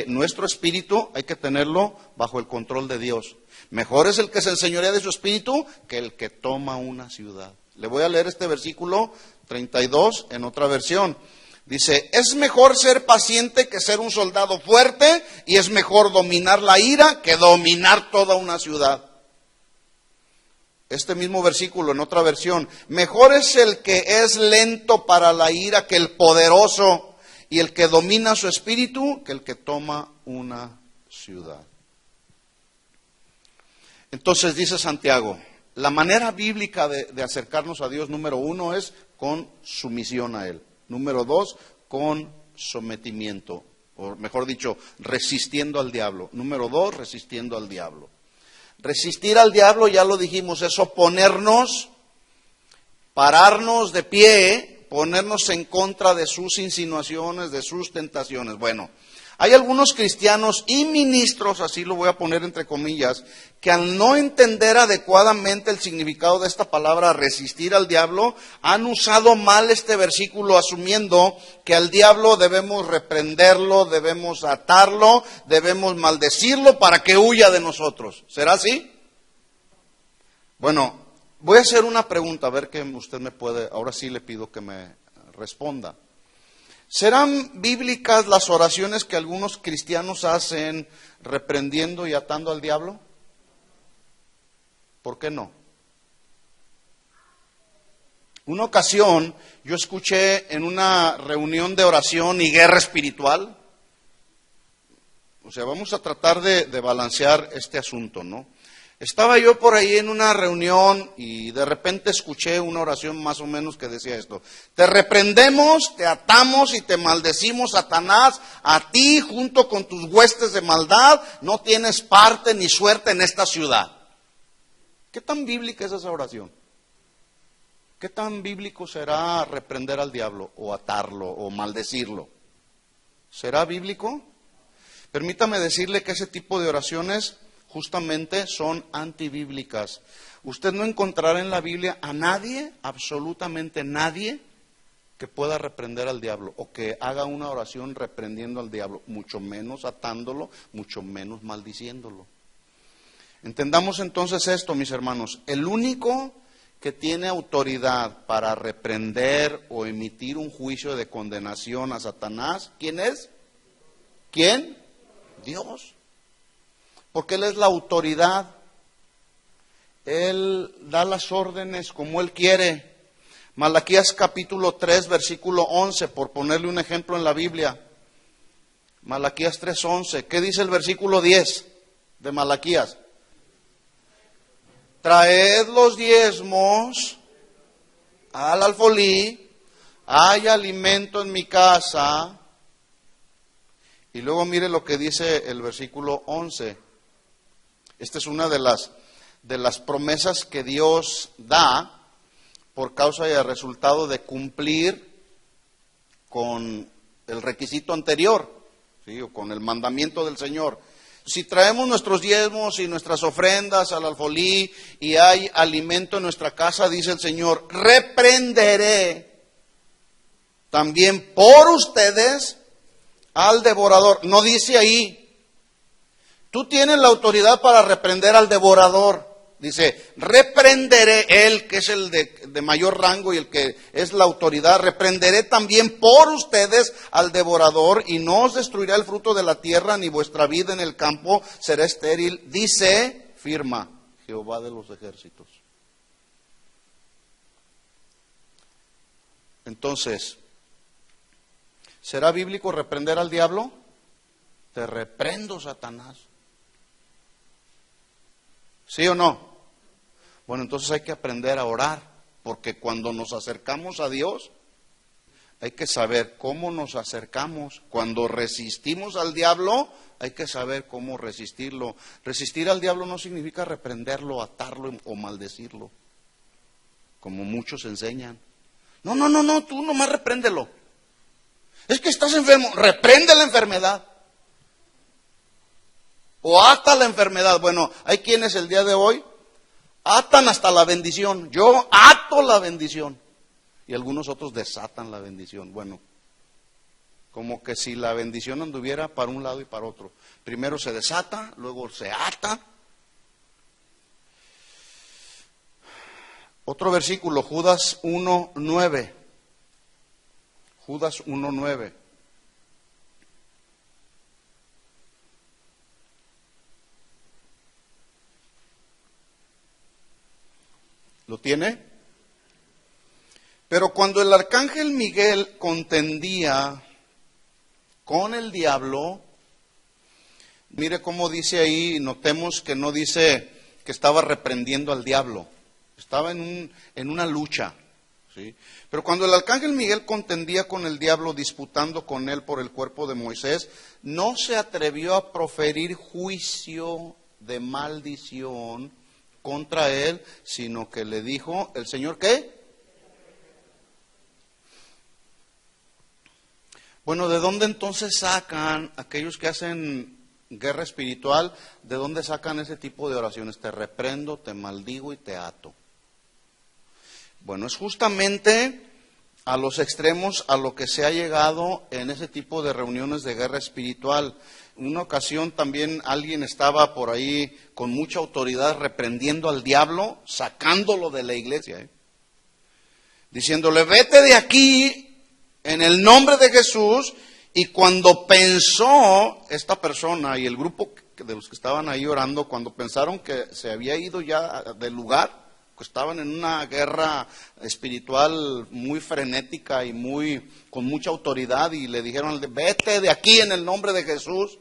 Nuestro espíritu hay que tenerlo bajo el control de Dios. Mejor es el que se enseñorea de su espíritu que el que toma una ciudad. Le voy a leer este versículo 32 en otra versión. Dice, es mejor ser paciente que ser un soldado fuerte, y es mejor dominar la ira que dominar toda una ciudad. Este mismo versículo en otra versión, mejor es el que es lento para la ira que el poderoso, y el que domina su espíritu que el que toma una ciudad. Entonces dice Santiago, la manera bíblica de acercarnos a Dios, número 1, es con sumisión a Él. Número 2, con sometimiento, o mejor dicho, resistiendo al diablo. Número 2, resistiendo al diablo. Resistir al diablo, ya lo dijimos, es oponernos, pararnos de pie, ponernos en contra de sus insinuaciones, de sus tentaciones. Bueno, hay algunos cristianos y ministros, así lo voy a poner entre comillas, que al no entender adecuadamente el significado de esta palabra resistir al diablo, han usado mal este versículo asumiendo que al diablo debemos reprenderlo, debemos atarlo, debemos maldecirlo para que huya de nosotros. ¿Será así? Bueno, voy a hacer una pregunta, a ver que usted me puede, ahora sí le pido que me responda. ¿Serán bíblicas las oraciones que algunos cristianos hacen reprendiendo y atando al diablo? ¿Por qué no? Una ocasión yo escuché en una reunión de oración y guerra espiritual, o sea, vamos a tratar de balancear este asunto, ¿no? Estaba yo por ahí en una reunión y de repente escuché una oración más o menos que decía esto: te reprendemos, te atamos y te maldecimos, Satanás, a ti junto con tus huestes de maldad, no tienes parte ni suerte en esta ciudad. ¿Qué tan bíblica es esa oración? ¿Qué tan bíblico será reprender al diablo o atarlo o maldecirlo? ¿Será bíblico? Permítame decirle que ese tipo de oraciones justamente son antibíblicas. Usted no encontrará en la Biblia a nadie, absolutamente nadie, que pueda reprender al diablo o que haga una oración reprendiendo al diablo, mucho menos atándolo, mucho menos maldiciéndolo. Entendamos entonces esto, mis hermanos. El único que tiene autoridad para reprender o emitir un juicio de condenación a Satanás, ¿quién es? ¿Quién? Dios. Porque Él es la autoridad. Él da las órdenes como Él quiere. Malaquías capítulo 3, versículo 11, por ponerle un ejemplo en la Biblia. Malaquías 3:11. ¿Qué dice el versículo 10 de Malaquías? Traed los diezmos al alfolí, hay alimento en mi casa. Y luego mire lo que dice el versículo 11. Esta es una de las promesas que Dios da por causa y el resultado de cumplir con el requisito anterior, ¿sí? O con el mandamiento del Señor. Si traemos nuestros diezmos y nuestras ofrendas al alfolí y hay alimento en nuestra casa, dice el Señor, reprenderé también por ustedes al devorador. No dice ahí, tú tienes la autoridad para reprender al devorador. Dice, reprenderé, él que es el de mayor rango y el que es la autoridad, reprenderé también por ustedes al devorador y no os destruirá el fruto de la tierra ni vuestra vida en el campo será estéril, dice, firma Jehová de los ejércitos. Entonces, ¿será bíblico reprender al diablo? Te reprendo, Satanás. ¿Sí o no? Bueno, entonces hay que aprender a orar, porque cuando nos acercamos a Dios, hay que saber cómo nos acercamos. Cuando resistimos al diablo, hay que saber cómo resistirlo. Resistir al diablo no significa reprenderlo, atarlo o maldecirlo, como muchos enseñan. No, tú nomás repréndelo. Es que estás enfermo, reprende la enfermedad. O ata la enfermedad. Bueno, hay quienes el día de hoy atan hasta la bendición. Yo ato la bendición. Y algunos otros desatan la bendición. Bueno, como que si la bendición anduviera para un lado y para otro. Primero se desata, luego se ata. Otro versículo, Judas 1:9. Judas 1:9. ¿Lo tiene? Pero cuando el arcángel Miguel contendía con el diablo, mire cómo dice ahí, notemos que no dice que estaba reprendiendo al diablo, estaba en una lucha, ¿sí? Pero cuando el arcángel Miguel contendía con el diablo, disputando con él por el cuerpo de Moisés, no se atrevió a proferir juicio de maldición contra él, sino que le dijo, ¿el Señor qué? Bueno, ¿de dónde entonces sacan aquellos que hacen guerra espiritual? ¿De dónde sacan ese tipo de oraciones? Te reprendo, te maldigo y te ato. Bueno, es justamente a los extremos a lo que se ha llegado en ese tipo de reuniones de guerra espiritual. En una ocasión también alguien estaba por ahí con mucha autoridad reprendiendo al diablo, sacándolo de la iglesia, diciéndole, vete de aquí en el nombre de Jesús. Y cuando pensó esta persona y el grupo de los que estaban ahí orando, cuando pensaron que se había ido ya del lugar, que estaban en una guerra espiritual muy frenética y con mucha autoridad, y le dijeron, vete de aquí en el nombre de Jesús.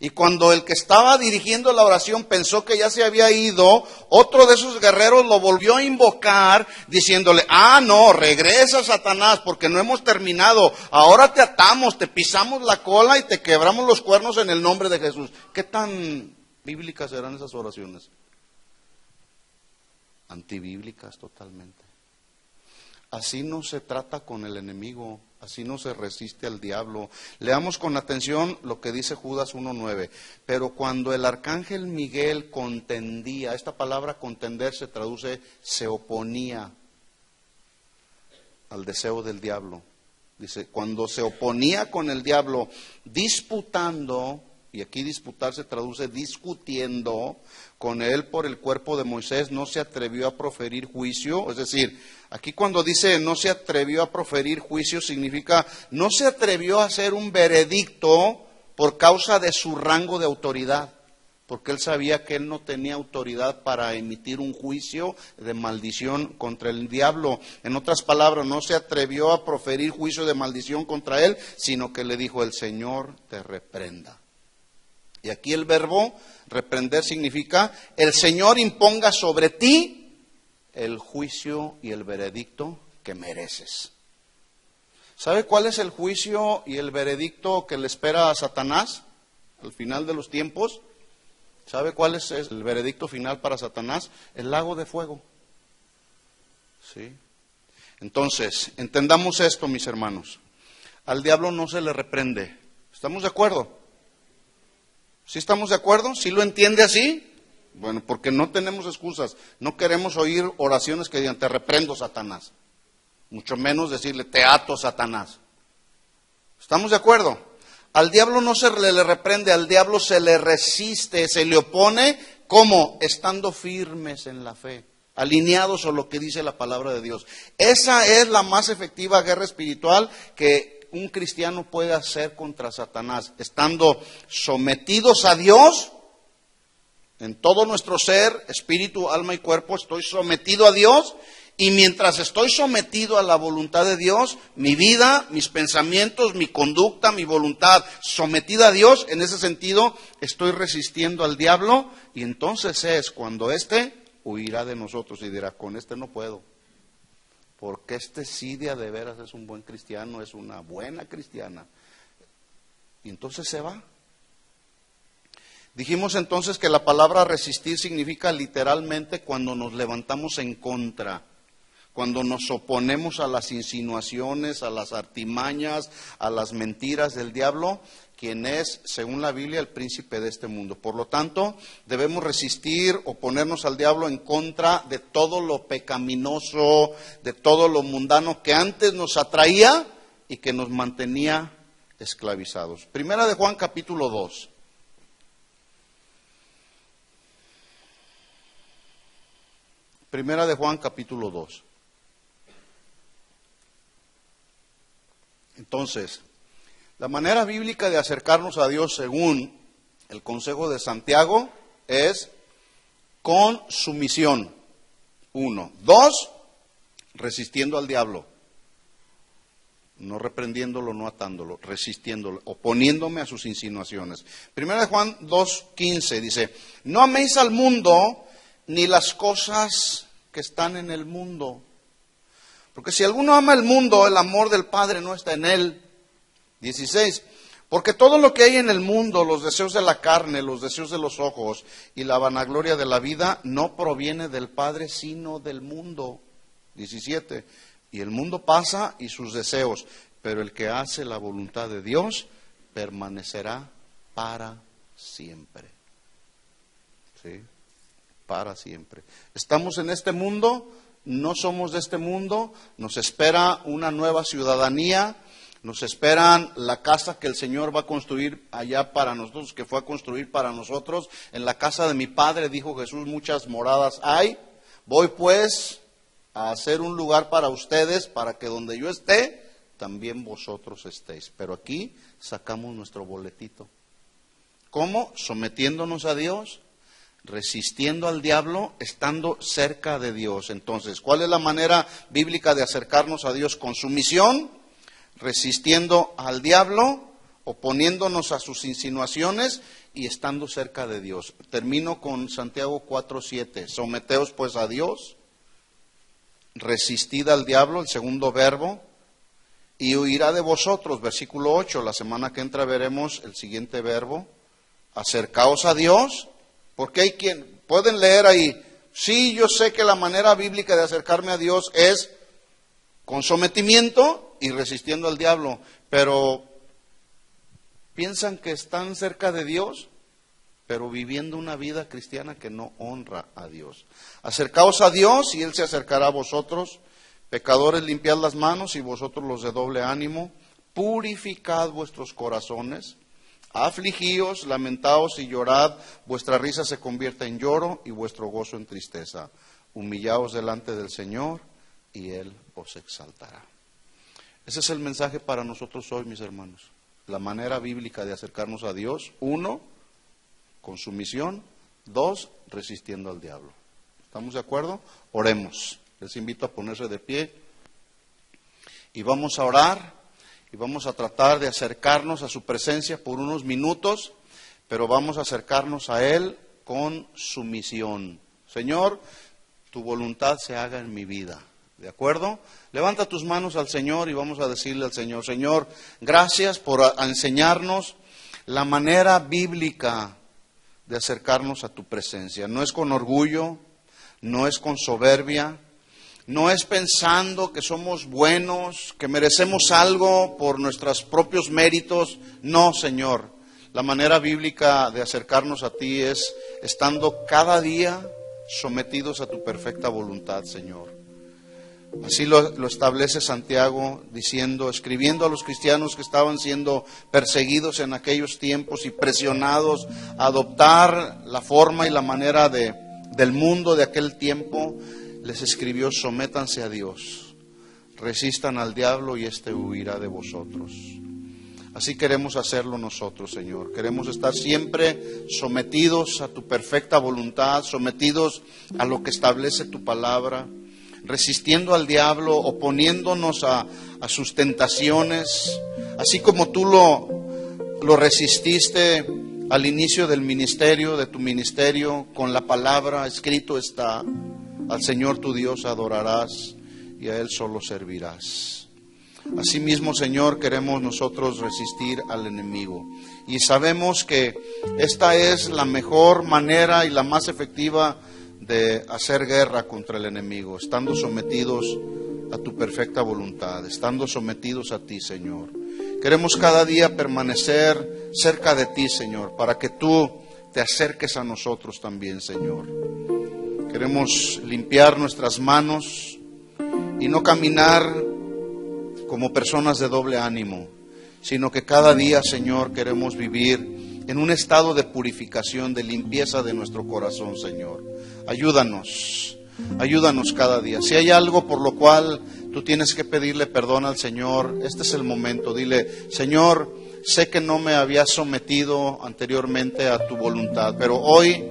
Y cuando el que estaba dirigiendo la oración pensó que ya se había ido, otro de esos guerreros lo volvió a invocar diciéndole, no, regresa Satanás porque no hemos terminado, ahora te atamos, te pisamos la cola y te quebramos los cuernos en el nombre de Jesús. ¿Qué tan bíblicas serán esas oraciones? Antibíblicas totalmente. Así no se trata con el enemigo, así no se resiste al diablo. Leamos con atención lo que dice Judas 1:9. Pero cuando el arcángel Miguel contendía, esta palabra contender se traduce, se oponía al deseo del diablo. Dice, cuando se oponía con el diablo, disputando, y aquí disputar se traduce discutiendo con él por el cuerpo de Moisés, no se atrevió a proferir juicio. Es decir, aquí cuando dice no se atrevió a proferir juicio, significa no se atrevió a hacer un veredicto por causa de su rango de autoridad, porque él sabía que él no tenía autoridad para emitir un juicio de maldición contra el diablo. En otras palabras, no se atrevió a proferir juicio de maldición contra él, sino que le dijo, el Señor te reprenda. Y aquí el verbo reprender significa, el Señor imponga sobre ti el juicio y el veredicto que mereces. ¿Sabe cuál es el juicio y el veredicto que le espera a Satanás al final de los tiempos? ¿Sabe cuál es el veredicto final para Satanás? El lago de fuego. ¿Sí? Entonces, entendamos esto, mis hermanos. Al diablo no se le reprende. ¿Estamos de acuerdo? ¿Sí estamos de acuerdo? ¿Sí lo entiende así? Bueno, porque no tenemos excusas. No queremos oír oraciones que digan, te reprendo, Satanás. Mucho menos decirle, te ato, Satanás. ¿Estamos de acuerdo? Al diablo no se le reprende, al diablo se le resiste, se le opone. ¿Cómo? Estando firmes en la fe, alineados a lo que dice la palabra de Dios. Esa es la más efectiva guerra espiritual que un cristiano puede hacer contra Satanás, estando sometidos a Dios. En todo nuestro ser, espíritu, alma y cuerpo, estoy sometido a Dios. Y mientras estoy sometido a la voluntad de Dios, mi vida, mis pensamientos, mi conducta, mi voluntad sometida a Dios, en ese sentido estoy resistiendo al diablo. Y entonces es cuando éste huirá de nosotros y dirá, con este no puedo. Porque este sí de veras es un buen cristiano, es una buena cristiana. Y entonces se va. Dijimos entonces que la palabra resistir significa literalmente cuando nos levantamos en contra, cuando nos oponemos a las insinuaciones, a las artimañas, a las mentiras del diablo, quien es, según la Biblia, el príncipe de este mundo. Por lo tanto, debemos resistir, oponernos al diablo en contra de todo lo pecaminoso, de todo lo mundano que antes nos atraía y que nos mantenía esclavizados. Primera de Juan, capítulo 2. Primera de Juan, capítulo 2. Entonces, la manera bíblica de acercarnos a Dios, según el consejo de Santiago, es con sumisión. 1. 2, resistiendo al diablo. No reprendiéndolo, no atándolo, resistiéndolo, oponiéndome a sus insinuaciones. Primera de Juan 2:15 dice, no améis al mundo ni las cosas que están en el mundo. Porque si alguno ama el mundo, el amor del Padre no está en él. 16. Porque todo lo que hay en el mundo, los deseos de la carne, los deseos de los ojos y la vanagloria de la vida, no proviene del Padre, sino del mundo. 17. Y el mundo pasa y sus deseos, pero el que hace la voluntad de Dios permanecerá para siempre. ¿Sí? Para siempre. Estamos en este mundo, no somos de este mundo, nos espera una nueva ciudadanía, nos esperan la casa que el Señor va a construir allá para nosotros, que fue a construir para nosotros. En la casa de mi Padre, dijo Jesús, muchas moradas hay. Voy pues a hacer un lugar para ustedes, para que donde yo esté, también vosotros estéis. Pero aquí sacamos nuestro boletito. ¿Cómo? Sometiéndonos a Dios, resistiendo al diablo, estando cerca de Dios. Entonces, ¿cuál es la manera bíblica de acercarnos a Dios? Con sumisión, resistiendo al diablo, oponiéndonos a sus insinuaciones y estando cerca de Dios. Termino con Santiago 4:7. Someteos pues a Dios, resistid al diablo, el segundo verbo, y huirá de vosotros. Versículo 8, la semana que entra veremos el siguiente verbo. Acercaos a Dios. Porque hay quien, pueden leer ahí, sí, yo sé que la manera bíblica de acercarme a Dios es con sometimiento y resistiendo al diablo, pero piensan que están cerca de Dios, pero viviendo una vida cristiana que no honra a Dios. Acercaos a Dios y Él se acercará a vosotros. Pecadores, limpiad las manos y vosotros los de doble ánimo, purificad vuestros corazones. Afligíos, lamentaos y llorad, vuestra risa se convierta en lloro y vuestro gozo en tristeza. Humillaos delante del Señor y Él os exaltará. Ese es el mensaje para nosotros hoy, mis hermanos. La manera bíblica de acercarnos a Dios. 1, con sumisión. 2, resistiendo al diablo. ¿Estamos de acuerdo? Oremos. Les invito a ponerse de pie y vamos a orar. Y vamos a tratar de acercarnos a su presencia por unos minutos, pero vamos a acercarnos a Él con sumisión. Señor, tu voluntad se haga en mi vida. ¿De acuerdo? Levanta tus manos al Señor y vamos a decirle al Señor, Señor, gracias por enseñarnos la manera bíblica de acercarnos a tu presencia. No es con orgullo, no es con soberbia, no es pensando que somos buenos, que merecemos algo por nuestros propios méritos. No, Señor. La manera bíblica de acercarnos a ti es estando cada día sometidos a tu perfecta voluntad, Señor. Así lo establece Santiago diciendo, escribiendo a los cristianos que estaban siendo perseguidos en aquellos tiempos y presionados a adoptar la forma y la manera del mundo de aquel tiempo. Les escribió: sométanse a Dios, resistan al diablo y éste huirá de vosotros. Así queremos hacerlo nosotros, Señor. Queremos estar siempre sometidos a tu perfecta voluntad, sometidos a lo que establece tu palabra, resistiendo al diablo, oponiéndonos a sus tentaciones, así como tú lo resististe al inicio del ministerio, de tu ministerio, con la palabra: escrito está, al Señor tu Dios adorarás y a Él solo servirás. Asimismo, Señor, queremos nosotros resistir al enemigo. Y sabemos que esta es la mejor manera y la más efectiva de hacer guerra contra el enemigo, estando sometidos a tu perfecta voluntad, estando sometidos a ti, Señor. Queremos cada día permanecer cerca de ti, Señor, para que tú te acerques a nosotros también, Señor. Queremos limpiar nuestras manos y no caminar como personas de doble ánimo, sino que cada día, Señor, queremos vivir en un estado de purificación, de limpieza de nuestro corazón, Señor. Ayúdanos cada día. Si hay algo por lo cual tú tienes que pedirle perdón al Señor, este es el momento. Dile: Señor, sé que no me había sometido anteriormente a tu voluntad, pero hoy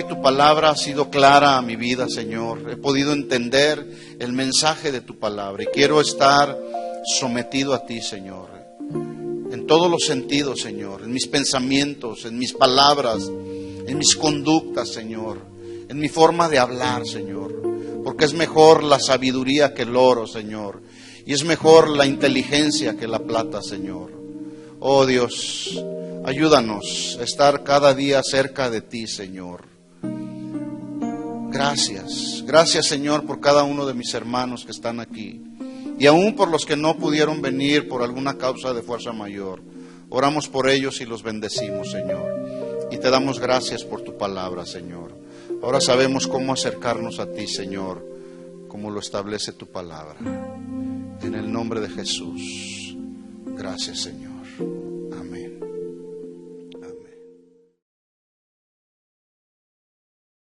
tu palabra ha sido clara a mi vida, Señor. He podido entender el mensaje de tu palabra y quiero estar sometido a ti, Señor. En todos los sentidos, Señor. En mis pensamientos, en mis palabras, en mis conductas, Señor. En mi forma de hablar, Señor. Porque es mejor la sabiduría que el oro, Señor. Y es mejor la inteligencia que la plata, Señor. Oh Dios, ayúdanos a estar cada día cerca de ti, Señor. Gracias, Señor, por cada uno de mis hermanos que están aquí. Y aún por los que no pudieron venir por alguna causa de fuerza mayor. Oramos por ellos y los bendecimos, Señor. Y te damos gracias por tu palabra, Señor. Ahora sabemos cómo acercarnos a ti, Señor, como lo establece tu palabra. En el nombre de Jesús. Gracias, Señor.